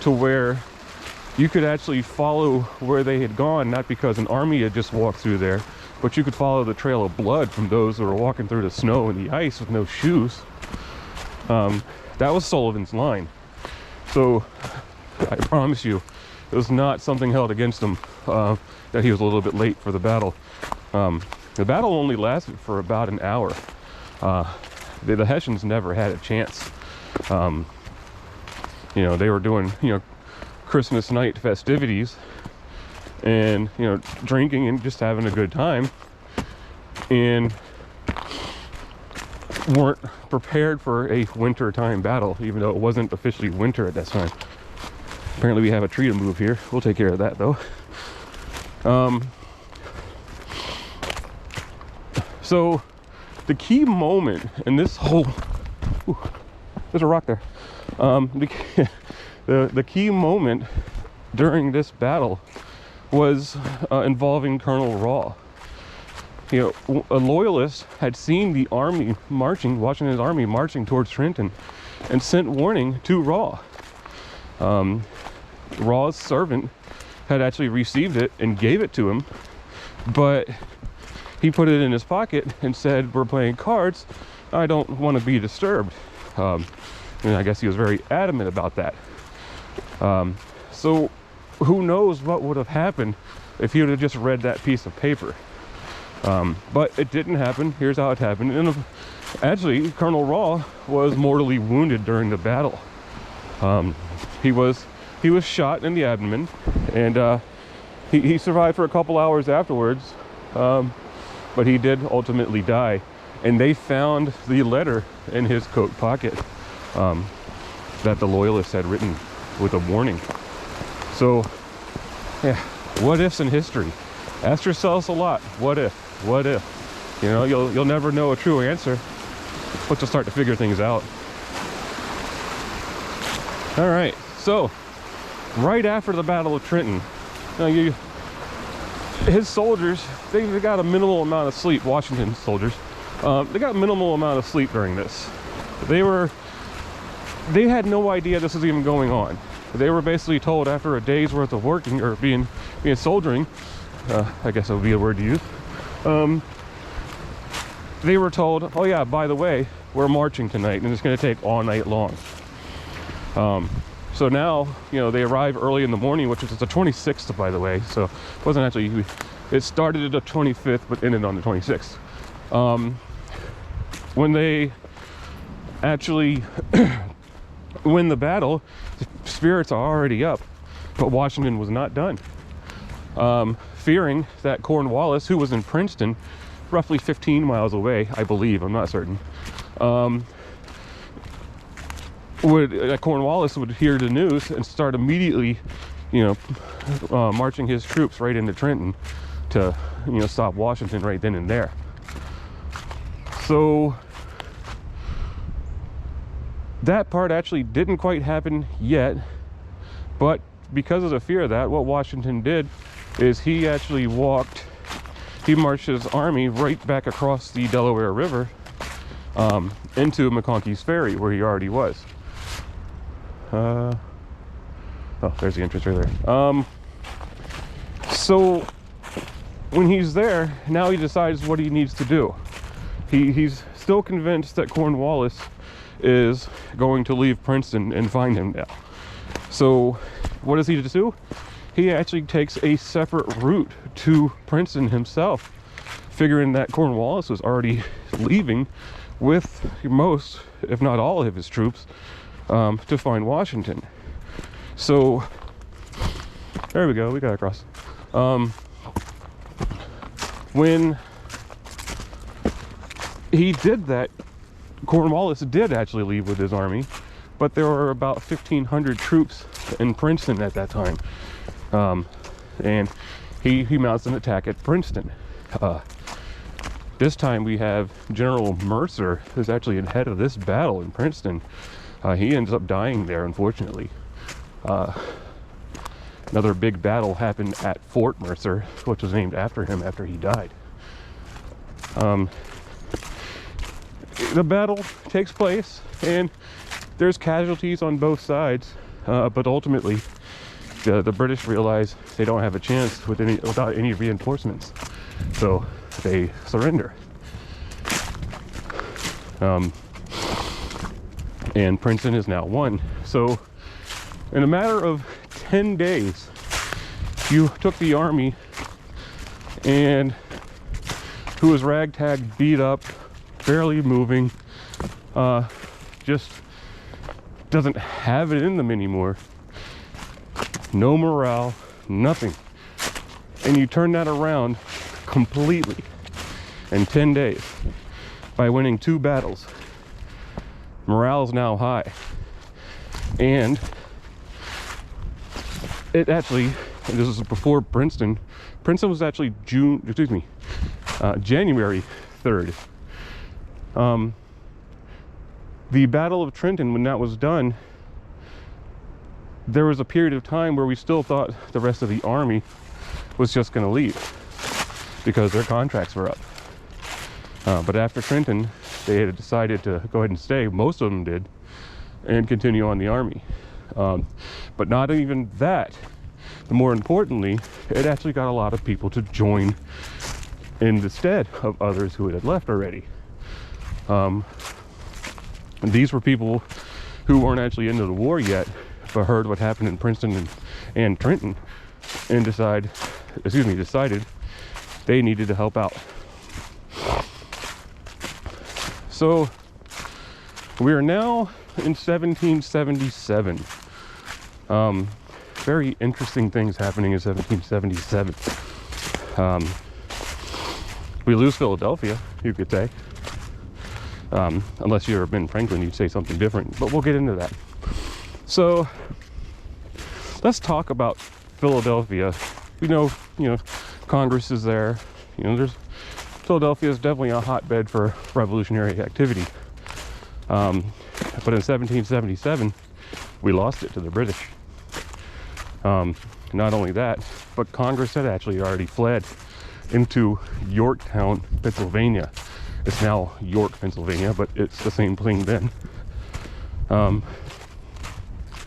to where you could actually follow where they had gone, not because an army had just walked through there, but you could follow the trail of blood from those who were walking through the snow and the ice with no shoes. That was Sullivan's line. So I promise you, it was not something held against him that he was a little bit late for the battle. The battle only lasted for about an hour. The Hessians never had a chance. You know, they were doing, you know, Christmas night festivities and, you know, drinking and just having a good time, and weren't prepared for a winter time battle, even though it wasn't officially winter at that time. Apparently we have a tree to move here. We'll take care of that though. So the key moment in this whole, there's a rock there. The key moment during this battle was involving Colonel Raw. You know, a loyalist had seen the army marching, Washington's army marching towards Trenton, and sent warning to Raw. Raw's servant had actually received it and gave it to him, but he put it in his pocket and said, "We're playing cards. I don't want to be disturbed." And I guess he was very adamant about that. So who knows what would have happened if he would have just read that piece of paper. But it didn't happen. Here's how it happened. And actually, Colonel Raw was mortally wounded during the battle. He was shot in the abdomen, and he survived for a couple hours afterwards, but he did ultimately die. And they found the letter in his coat pocket that the loyalists had written with a warning. So, yeah, what ifs in history. Ask yourselves a lot. What if? What if? You know, you'll never know a true answer, but you'll start to figure things out. All right, so right after the Battle of Trenton, his soldiers, they got a minimal amount of sleep. Washington's soldiers, they got a minimal amount of sleep during this. They had no idea this was even going on. They were basically told after a day's worth of working or being soldiering, I guess that would be a word to use. They were told, "Oh yeah, by the way, we're marching tonight, and it's going to take all night long." So now, you know, they arrive early in the morning, which was the 26th, by the way. So it wasn't actually, it started at the 25th, but ended on the 26th. When they actually win the battle, the spirits are already up, but Washington was not done. Fearing that Cornwallis, who was in Princeton, roughly 15 miles away, I believe, I'm not certain, Cornwallis would hear the news and start immediately, you know, marching his troops right into Trenton to, you know, stop Washington right then and there. So that part actually didn't quite happen yet, but because of the fear of that, what Washington did is he actually marched his army right back across the Delaware River into McConkey's Ferry, where he already was. Oh, there's the entrance right there. So when he's there, now he decides what he needs to do. He's still convinced that Cornwallis is going to leave Princeton and find him now. So what does he do? He actually takes a separate route to Princeton himself, figuring that Cornwallis was already leaving with most, if not all, of his troops to find Washington. So there we go, we got across. When he did that, Cornwallis did actually leave with his army, but there were about 1,500 troops in Princeton at that time. And he mounts an attack at Princeton. This time we have General Mercer, who's actually ahead of this battle in Princeton. He ends up dying there, unfortunately. Another big battle happened at Fort Mercer, which was named after him after he died. The battle takes place, and there's casualties on both sides. but ultimately the British realize they don't have a chance without any reinforcements, so they surrender. And Princeton is now won. So in a matter of 10 days, you took the army, and who was ragtag, beat up, barely moving, just doesn't have it in them anymore. No morale, nothing. And you turn that around completely in 10 days by winning 2 battles. Morale is now high. And it actually, this was before Princeton. Princeton was actually January 3rd. The Battle of Trenton, when that was done, there was a period of time where we still thought the rest of the army was just going to leave because their contracts were up. But after Trenton, they had decided to go ahead and stay. Most of them did, and continue on the army. But not even that. More importantly, it actually got a lot of people to join in the stead of others who had left already. And these were people who weren't actually into the war yet, but heard what happened in Princeton and Trenton, and decided they needed to help out. So we are now in 1777. Very interesting things happening in 1777. We lose Philadelphia, you could say. Unless you're Ben Franklin, you'd say something different, but we'll get into that. So let's talk about Philadelphia. We know, Congress is there. Philadelphia is definitely a hotbed for revolutionary activity. But in 1777, we lost it to the British. Not only that, but Congress had actually already fled into Yorktown, Pennsylvania. It's now York, Pennsylvania, but it's the same thing then.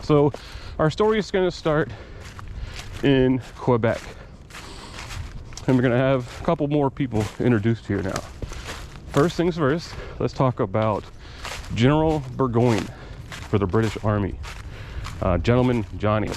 So our story is going to start in Quebec. And we're going to have a couple more people introduced here now. First things first, let's talk about General Burgoyne for the British Army. Gentleman Johnny.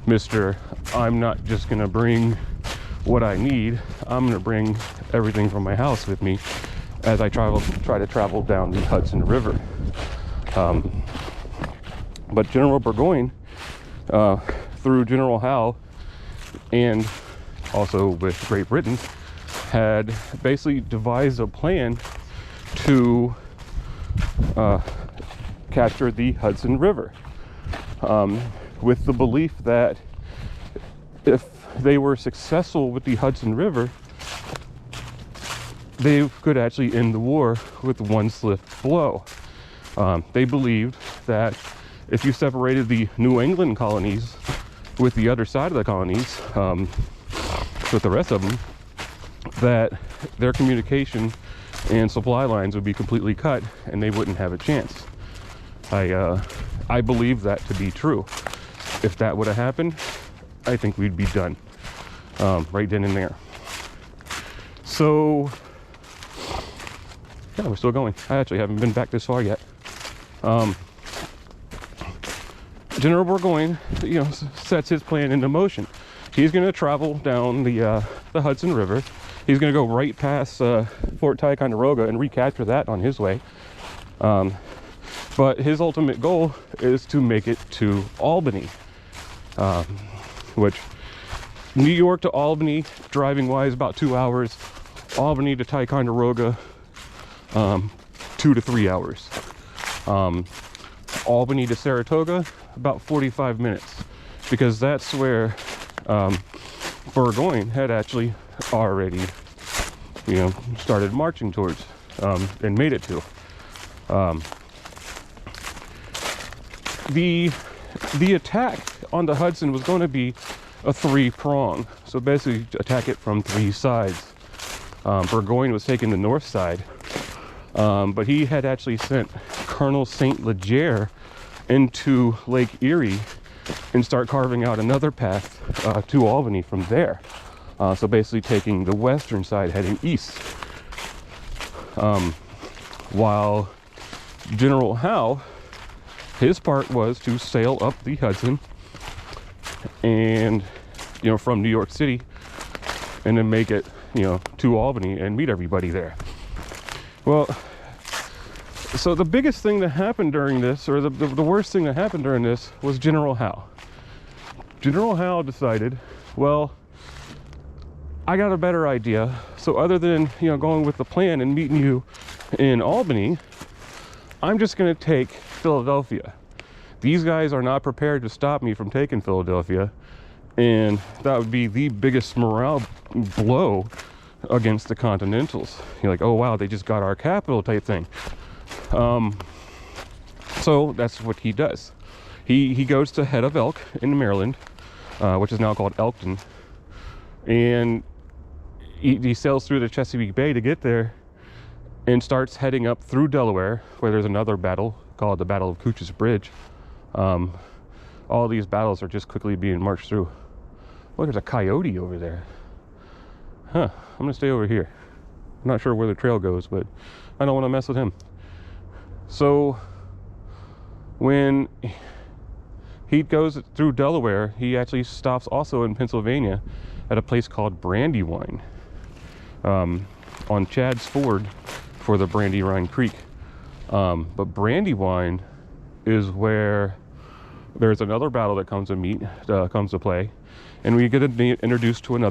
Mr. I'm not just going to bring what I need, I'm going to bring everything from my house with me as I try to travel down the Hudson River. But General Burgoyne, through General Howe and also with Great Britain, had basically devised a plan to capture the Hudson River, with the belief that if they were successful with the Hudson River, they could actually end the war with one swift blow. They believed that if you separated the New England colonies with the other side of the colonies, with the rest of them, that their communication and supply lines would be completely cut and they wouldn't have a chance. I believe that to be true. If that would have happened, I think we'd be done right then and there. So yeah, we're still going. I actually haven't been back this far yet. General Burgoyne, sets his plan into motion. He's going to travel down the Hudson River. He's going to go right past Fort Ticonderoga and recapture that on his way. But his ultimate goal is to make it to Albany, which New York to Albany, driving wise, about 2 hours. Albany to Ticonderoga, 2 to 3 hours. Albany to Saratoga, about 45 minutes, because that's where Burgoyne had actually already, started marching towards and made it to. The attack on the Hudson was going to be a 3-prong, so basically attack it from 3 sides. Burgoyne was taking the north side, but he had actually sent Colonel St. Leger into Lake Erie and start carving out another path to Albany from there. So basically taking the western side heading east. While General Howe, his part was to sail up the Hudson and, from New York City, and then make it, to Albany and meet everybody there. Well, so the biggest thing that happened during this, or the worst thing that happened during this, was General Howe. General Howe decided, well, I got a better idea. So other than, going with the plan and meeting you in Albany, I'm just going to take Philadelphia. These guys are not prepared to stop me from taking Philadelphia, and that would be the biggest morale blow against the Continentals. You're like, oh wow, they just got our capital type thing. So that's what he does. He goes to Head of Elk in Maryland, which is now called Elkton, and he sails through the Chesapeake Bay to get there, and starts heading up through Delaware, where there's another battle called the Battle of Couch's Bridge. All these battles are just quickly being marched through. Oh, there's a coyote over there. Huh, I'm gonna stay over here. I'm not sure where the trail goes, but I don't want to mess with him. So when he goes through Delaware, he actually stops also in Pennsylvania at a place called Brandywine, on Chad's Ford for the Brandywine Creek. But Brandywine is where there's another battle that comes to play, and we get introduced to another